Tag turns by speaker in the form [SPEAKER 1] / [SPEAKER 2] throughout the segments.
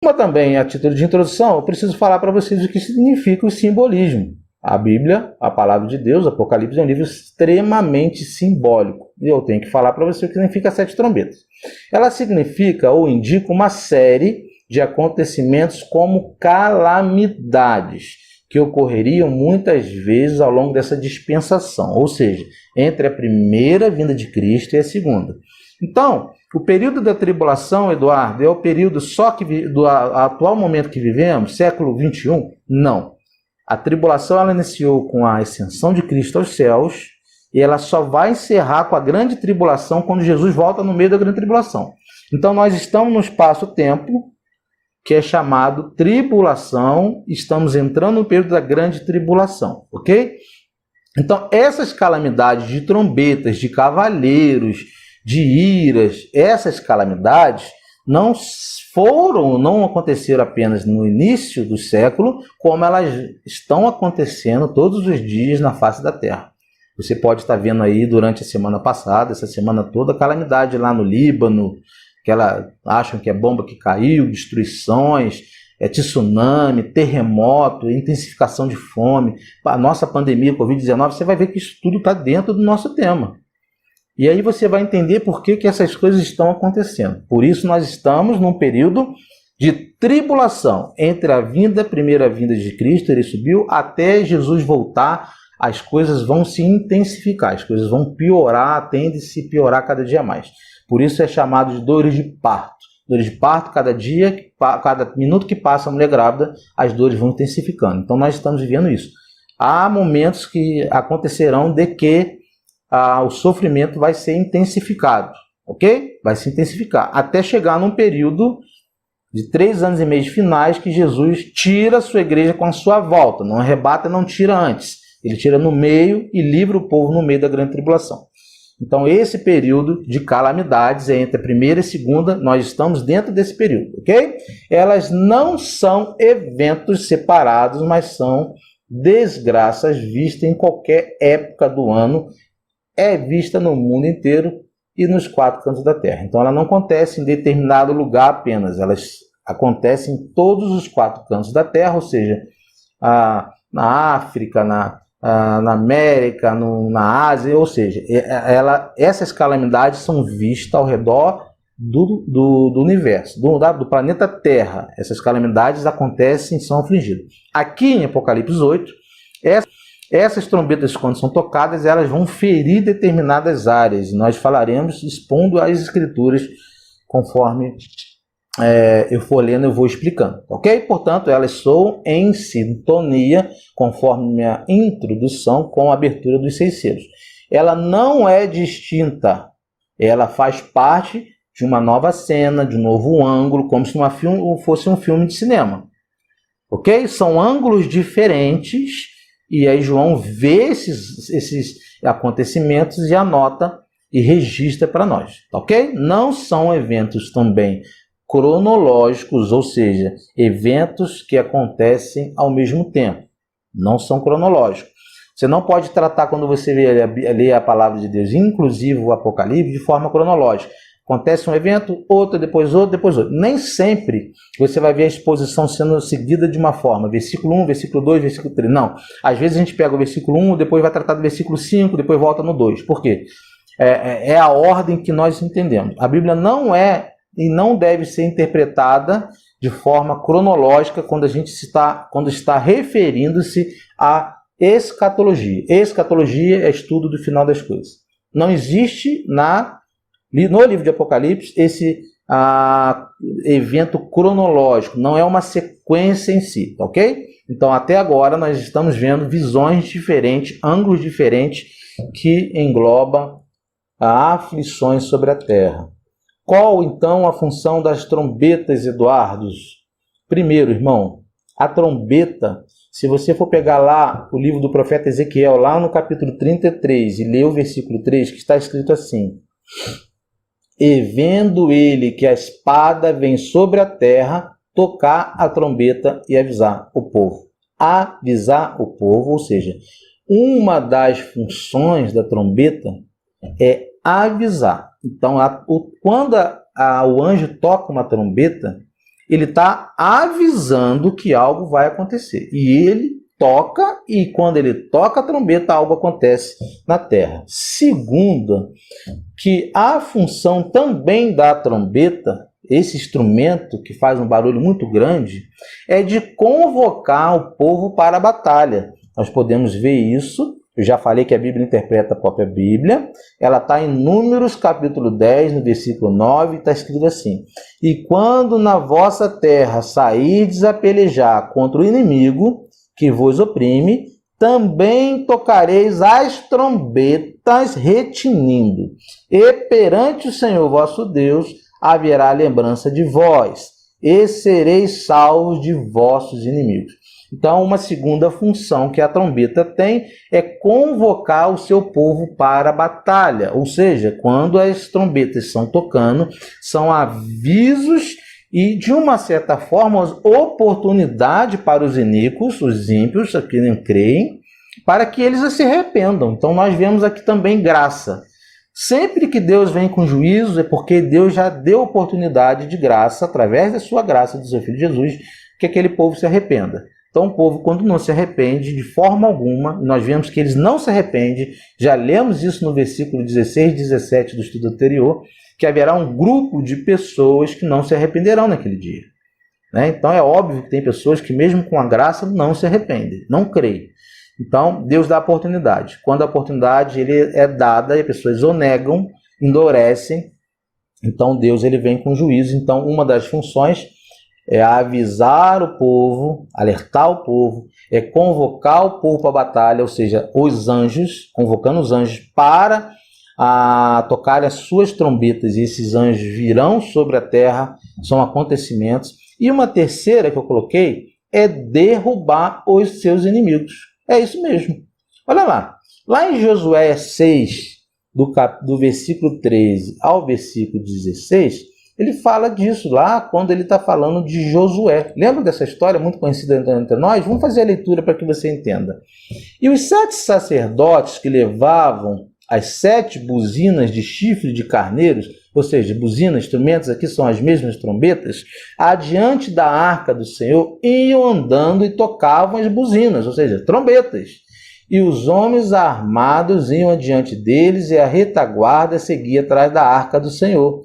[SPEAKER 1] Mas também, a título de introdução, eu preciso falar para vocês o que significa o simbolismo. A Bíblia, a palavra de Deus, Apocalipse, é um livro extremamente simbólico. E eu tenho que falar para você o que significa 7 trombetas. Ela significa ou indica uma série de acontecimentos como calamidades, que ocorreriam muitas vezes ao longo dessa dispensação, ou seja, entre a primeira vinda de Cristo e a segunda. Então, o período da tribulação, Eduardo, é o período só do atual momento que vivemos, século 21? Não. A tribulação ela iniciou com a ascensão de Cristo aos céus e ela só vai encerrar com a grande tribulação quando Jesus volta no meio da grande tribulação. Então, nós estamos no espaço-tempo que é chamado tribulação, estamos entrando no período da grande tribulação, ok? Então, essas calamidades de trombetas, de cavaleiros, de iras, essas calamidades não aconteceram apenas no início do século, como elas estão acontecendo todos os dias na face da Terra. Você pode estar vendo aí durante a semana passada, essa semana toda, calamidade lá no Líbano, que elas acham que é bomba que caiu, destruições, tsunami, terremoto, intensificação de fome, a nossa pandemia, Covid-19, você vai ver que isso tudo está dentro do nosso tema. E aí você vai entender por que essas coisas estão acontecendo. Por isso nós estamos num período de tribulação entre a primeira vinda de Cristo, ele subiu, até Jesus voltar, as coisas vão se intensificar, as coisas vão piorar, tende-se a piorar cada dia mais. Por isso é chamado de dores de parto. Dores de parto, cada minuto que passa a mulher grávida, as dores vão intensificando. Então nós estamos vivendo isso. Há momentos que acontecerão de que o sofrimento vai ser intensificado, ok? Vai se intensificar, até chegar num período de 3 anos e meio finais que Jesus tira a sua igreja com a sua volta. Não arrebata, não tira antes. Ele tira no meio e livra o povo no meio da grande tribulação. Então, esse período de calamidades é entre a primeira e a segunda, nós estamos dentro desse período, ok? Elas não são eventos separados, mas são desgraças vistas em qualquer época do ano, é vista no mundo inteiro e nos 4 cantos da Terra. Então, ela não acontece em determinado lugar apenas, elas acontecem em todos os 4 cantos da Terra, ou seja, na África, na América, na Ásia, ou seja, essas calamidades são vistas ao redor do universo, do planeta Terra. Essas calamidades acontecem e são afligidas. Aqui em Apocalipse 8, essas trombetas, quando são tocadas, elas vão ferir determinadas áreas. Nós falaremos expondo as escrituras conforme eu for lendo, eu vou explicando, ok? Portanto, elas soam em sintonia, conforme minha introdução, com a abertura dos 6 selos. Ela não é distinta, ela faz parte de uma nova cena, de um novo ângulo, como se fosse um filme de cinema, ok? São ângulos diferentes, e aí João vê esses acontecimentos e anota e registra para nós, ok? Não são eventos também cronológicos, ou seja, eventos que acontecem ao mesmo tempo. Não são cronológicos. Você não pode tratar, quando você lê a palavra de Deus, inclusive o Apocalipse, de forma cronológica. Acontece um evento, outro, depois outro, depois outro. Nem sempre você vai ver a exposição sendo seguida de uma forma. Versículo 1, versículo 2, versículo 3. Não. Às vezes a gente pega o versículo 1, depois vai tratar do versículo 5, depois volta no 2. Por quê? É a ordem que nós entendemos. A Bíblia não é e não deve ser interpretada de forma cronológica quando está referindo-se à escatologia. Escatologia é estudo do final das coisas. Não existe no livro de Apocalipse esse evento cronológico, não é uma sequência em si, ok? Então, até agora, nós estamos vendo visões diferentes, ângulos diferentes, que englobam aflições sobre a terra. Qual, então, a função das trombetas, Eduardo? Primeiro, irmão, a trombeta, se você for pegar lá o livro do profeta Ezequiel, lá no capítulo 33, e ler o versículo 3, que está escrito assim: e vendo ele que a espada vem sobre a terra, tocar a trombeta e avisar o povo. Avisar o povo, ou seja, uma das funções da trombeta é avisar. Então, quando o anjo toca uma trombeta, Ele está avisando que algo vai acontecer. E ele toca, e quando ele toca a trombeta, algo acontece na terra. Segundo, que a função também da trombeta, esse instrumento que faz um barulho muito grande, é de convocar o povo para a batalha. Nós podemos ver isso. Eu já falei que a Bíblia interpreta a própria Bíblia. Ela está em Números, capítulo 10, no versículo 9, está escrito assim: e quando na vossa terra sairdes a pelejar contra o inimigo que vos oprime, também tocareis as trombetas retinindo, e perante o Senhor vosso Deus haverá lembrança de vós, e sereis salvos de vossos inimigos. Então, uma segunda função que a trombeta tem é convocar o seu povo para a batalha. Ou seja, quando as trombetas estão tocando, são avisos e, de uma certa forma, oportunidade para os iníquos, os ímpios, que não creem, para que eles se arrependam. Então, nós vemos aqui também graça. Sempre que Deus vem com juízo, é porque Deus já deu oportunidade de graça, através da sua graça, do seu Filho Jesus, que aquele povo se arrependa. Então, o povo, quando não se arrepende de forma alguma, nós vemos que eles não se arrependem, já lemos isso no versículo 16 e 17 do estudo anterior, que haverá um grupo de pessoas que não se arrependerão naquele dia. Então, é óbvio que tem pessoas que, mesmo com a graça, não se arrependem, não creem. Então, Deus dá a oportunidade. Quando a oportunidade é dada, e as pessoas o negam, endurecem, então Deus ele vem com juízo. Então, uma das funções é avisar o povo, alertar o povo, é convocar o povo para a batalha, ou seja, os anjos, convocando os anjos para tocar as suas trombetas, e esses anjos virão sobre a terra, são acontecimentos. E uma terceira que eu coloquei é derrubar os seus inimigos. É isso mesmo. Olha lá, lá em Josué 6, do versículo 13 ao versículo 16, ele fala disso lá quando ele está falando de Josué. Lembra dessa história muito conhecida entre nós? Vamos fazer a leitura para que você entenda. E os 7 sacerdotes que levavam as 7 buzinas de chifre de carneiros, ou seja, buzinas, instrumentos, aqui são as mesmas trombetas, adiante da arca do Senhor, iam andando e tocavam as buzinas, ou seja, trombetas. E os homens armados iam adiante deles, e a retaguarda seguia atrás da arca do Senhor.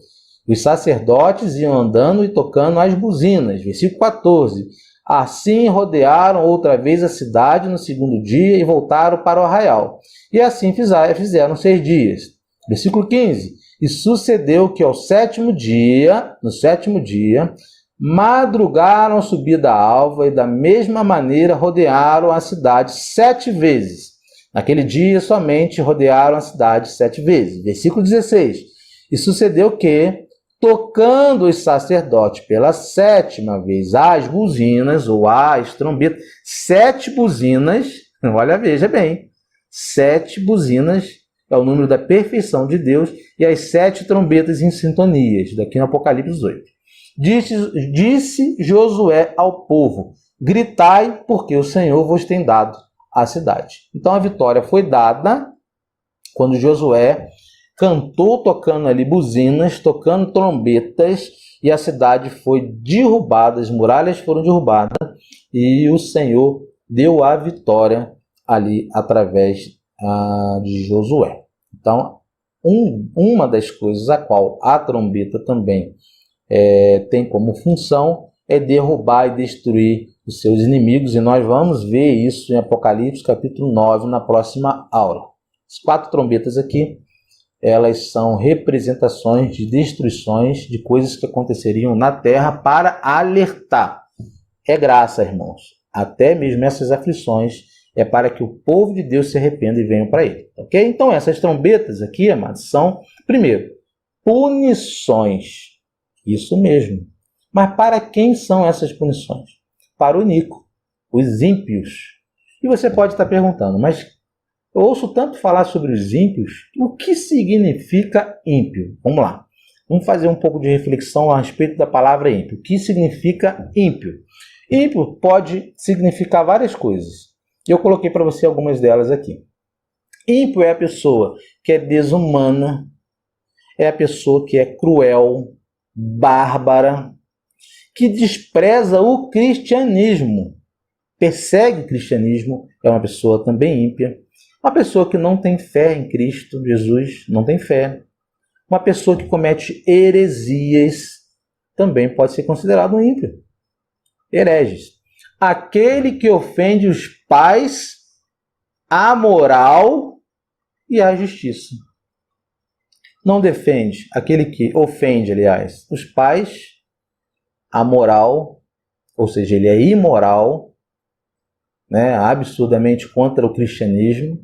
[SPEAKER 1] Os sacerdotes iam andando e tocando as buzinas. Versículo 14. Assim rodearam outra vez a cidade no segundo dia e voltaram para o arraial. E assim fizeram 6 dias. Versículo 15. E sucedeu que no sétimo dia, madrugaram a subida alva e da mesma maneira rodearam a cidade 7 vezes. Naquele dia somente rodearam a cidade 7 vezes. Versículo 16. E sucedeu que, tocando os sacerdotes pela 7ª vez as buzinas, ou as trombetas, 7 buzinas, olha, veja bem, 7 buzinas é o número da perfeição de Deus, e as 7 trombetas em sintonias, daqui no Apocalipse 8. Disse Josué ao povo: gritai, porque o Senhor vos tem dado a cidade. Então a vitória foi dada quando Josué cantou tocando ali buzinas, tocando trombetas, e a cidade foi derrubada, as muralhas foram derrubadas, e o Senhor deu a vitória ali através de Josué. Então, uma das coisas a qual a trombeta também tem como função é derrubar e destruir os seus inimigos, e nós vamos ver isso em Apocalipse capítulo 9 na próxima aula. As 4 trombetas aqui, elas são representações de destruições de coisas que aconteceriam na terra para alertar. É graça, irmãos. Até mesmo essas aflições é para que o povo de Deus se arrependa e venha para ele. Ok? Então essas trombetas aqui, amados, são, primeiro, punições. Isso mesmo. Mas para quem são essas punições? Para o iníquo, os ímpios. E você pode estar perguntando, mas eu ouço tanto falar sobre os ímpios, o que significa ímpio? Vamos lá. Vamos fazer um pouco de reflexão a respeito da palavra ímpio. O que significa ímpio? Ímpio pode significar várias coisas. Eu coloquei para você algumas delas aqui. Ímpio é a pessoa que é desumana, é a pessoa que é cruel, bárbara, que despreza o cristianismo, persegue o cristianismo, é uma pessoa também ímpia. Uma pessoa que não tem fé em Cristo Jesus, não tem fé. Uma pessoa que comete heresias também pode ser considerado um ímpio. Hereges. Aquele que ofende os pais, a moral e a justiça. Não defende, aquele que ofende, aliás, os pais, a moral, ou seja, ele é imoral, né, absurdamente contra o cristianismo.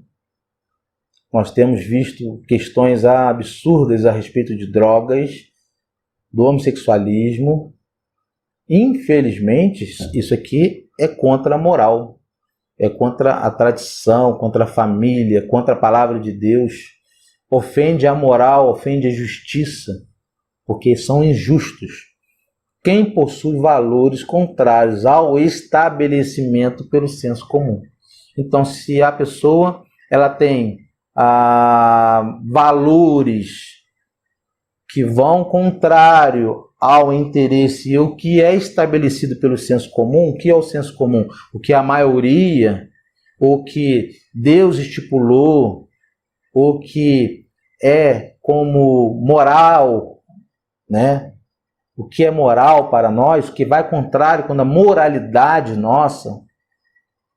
[SPEAKER 1] Nós temos visto questões absurdas a respeito de drogas, do homossexualismo. Infelizmente, isso aqui é contra a moral, é contra a tradição, contra a família, contra a palavra de Deus. Ofende a moral, ofende a justiça, porque são injustos. Quem possui valores contrários ao estabelecimento pelo senso comum. Então, se a pessoa ela tem valores que vão contrário ao interesse e o que é estabelecido pelo senso comum, o que é o senso comum? O que a maioria, o que Deus estipulou, o que é como moral, né? O que é moral para nós, o que vai contrário com a moralidade nossa,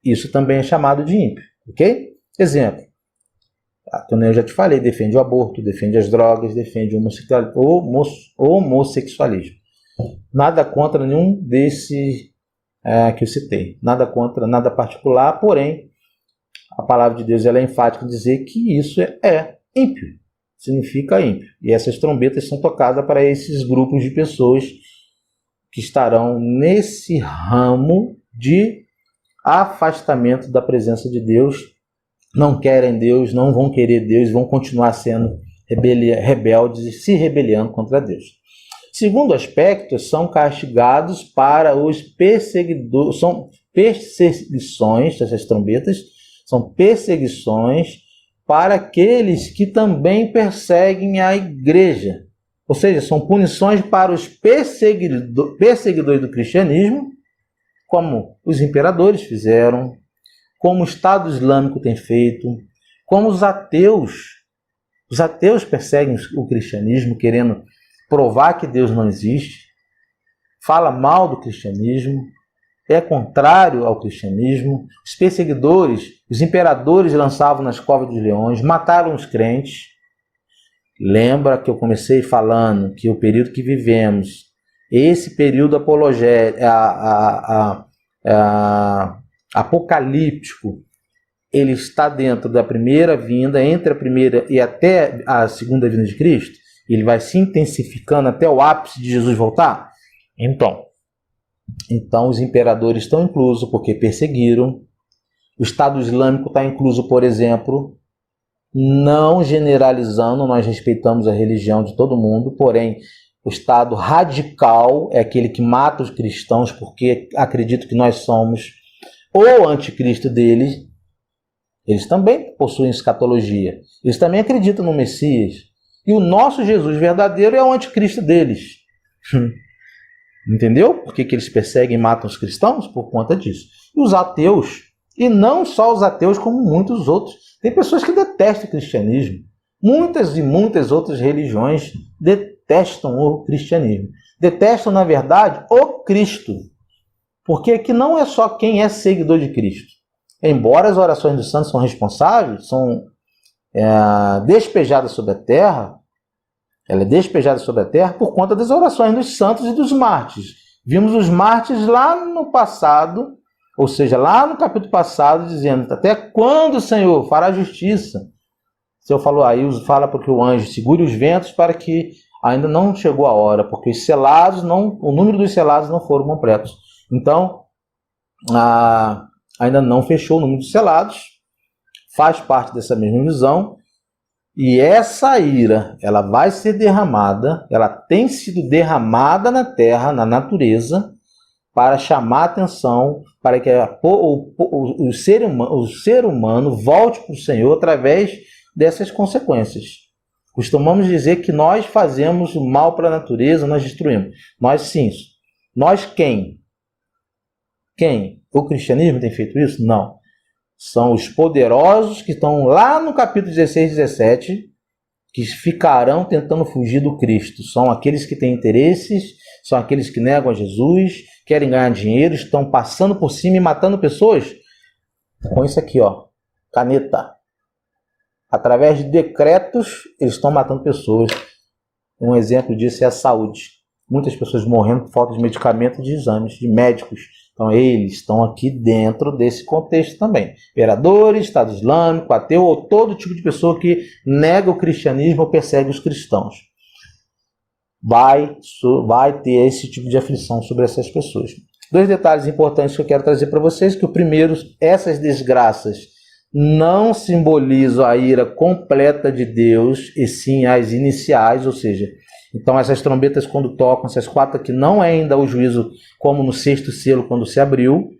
[SPEAKER 1] isso também é chamado de ímpio, ok? Exemplo, como eu já te falei, defende o aborto, defende as drogas, defende o homossexualismo. Nada contra nenhum desses que eu citei, nada contra, nada particular, porém, a palavra de Deus ela é enfática em dizer que isso é ímpio, significa ímpio. E essas trombetas são tocadas para esses grupos de pessoas que estarão nesse ramo de afastamento da presença de Deus, não querem Deus, não vão querer Deus, vão continuar sendo rebeldes e se rebelando contra Deus. Segundo aspecto, são castigados para os perseguidores, são perseguições, essas trombetas, são perseguições para aqueles que também perseguem a igreja. Ou seja, são punições para os perseguidores do cristianismo, como os imperadores fizeram, como o Estado Islâmico tem feito, como os ateus. Os ateus perseguem o cristianismo, querendo provar que Deus não existe, fala mal do cristianismo, é contrário ao cristianismo. Os perseguidores, os imperadores lançavam nas covas dos leões, mataram os crentes. Lembra que eu comecei falando que o período que vivemos, esse período apocalíptico, ele está dentro da primeira vinda, entre a primeira e até a segunda vinda de Cristo? Ele vai se intensificando até o ápice de Jesus voltar? Então os imperadores estão inclusos porque perseguiram. O Estado Islâmico está incluso, por exemplo, não generalizando, nós respeitamos a religião de todo mundo, porém o Estado radical é aquele que mata os cristãos porque acredita que nós somos o anticristo deles. Eles também possuem escatologia, eles também acreditam no Messias, e o nosso Jesus verdadeiro é o anticristo deles. Entendeu? Por que eles perseguem e matam os cristãos? Por conta disso. E os ateus, e não só os ateus, como muitos outros. Tem pessoas que detestam o cristianismo. Muitas e muitas outras religiões detestam o cristianismo. Detestam, na verdade, o Cristo. Porque aqui não é só quem é seguidor de Cristo. Embora as orações dos santos são responsáveis, são despejadas sobre a terra, ela é despejada sobre a terra por conta das orações dos santos e dos mártires. Vimos os mártires lá no passado, ou seja, lá no capítulo passado, dizendo: até quando o Senhor fará justiça? O Senhor falou, aí fala para que o anjo segure os ventos para que ainda não chegou a hora, porque os selados o número dos selados não foram completos. Então, ainda não fechou o número dos selados, faz parte dessa mesma visão. E essa ira, ela vai ser derramada, ela tem sido derramada na terra, na natureza, para chamar a atenção, para que o ser humano volte para o Senhor através dessas consequências. Costumamos dizer que nós fazemos o mal para a natureza, nós destruímos. Nós sim, Nós quem? Quem? O cristianismo tem feito isso? Não. São os poderosos que estão lá no capítulo 16 e 17, que ficarão tentando fugir do Cristo. São aqueles que têm interesses, são aqueles que negam a Jesus, querem ganhar dinheiro, estão passando por cima e matando pessoas. Com isso aqui, ó, caneta. Através de decretos, eles estão matando pessoas. Um exemplo disso é a saúde. Muitas pessoas morrendo por falta de medicamento e de exames, de médicos. Então, eles estão aqui dentro desse contexto também. Imperadores, Estado Islâmico, ateu ou todo tipo de pessoa que nega o cristianismo ou persegue os cristãos. Vai ter esse tipo de aflição sobre essas pessoas. Dois detalhes importantes que eu quero trazer para vocês, que o primeiro, essas desgraças não simbolizam a ira completa de Deus, e sim as iniciais, ou seja, então essas trombetas quando tocam, essas quatro aqui, não é ainda o juízo como no sexto selo quando se abriu,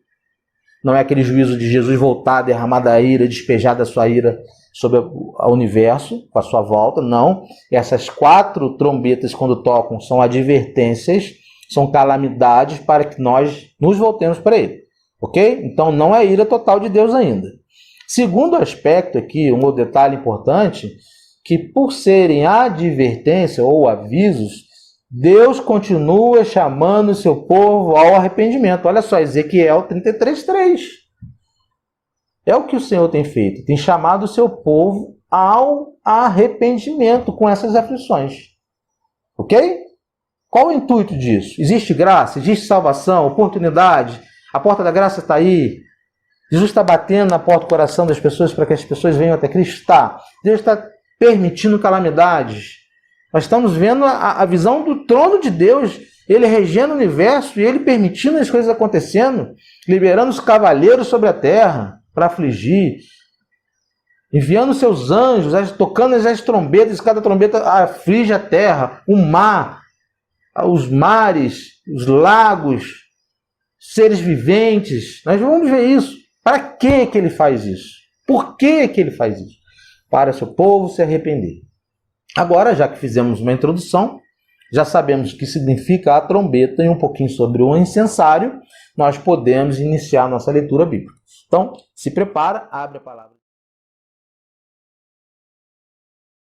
[SPEAKER 1] não é aquele juízo de Jesus voltar, derramar da ira, despejar da sua ira sobre o universo, com a sua volta, não. Essas quatro trombetas quando tocam são advertências, são calamidades para que nós nos voltemos para Ele, ok? Então não é a ira total de Deus ainda. Segundo aspecto aqui, um outro detalhe importante, que por serem advertência ou avisos, Deus continua chamando o seu povo ao arrependimento. Olha só, Ezequiel 33:3. É o que o Senhor tem feito, tem chamado o seu povo ao arrependimento com essas aflições. Ok? Qual o intuito disso? Existe graça, existe salvação, oportunidade, a porta da graça está aí. Jesus está batendo na porta do coração das pessoas para que as pessoas venham até Cristo. Está. Deus está permitindo calamidades. Nós estamos vendo a visão do trono de Deus, Ele regendo o universo e Ele permitindo as coisas acontecendo, liberando os cavaleiros sobre a terra para afligir, enviando seus anjos, tocando as trombetas, cada trombeta aflige a terra, o mar, os mares, os lagos, seres viventes. Nós vamos ver isso. Para que Ele faz isso? Por que Ele faz isso? Para seu povo se arrepender. Agora, já que fizemos uma introdução, já sabemos o que significa a trombeta e um pouquinho sobre o incensário, nós podemos iniciar a nossa leitura bíblica. Então, se prepara, abre a palavra.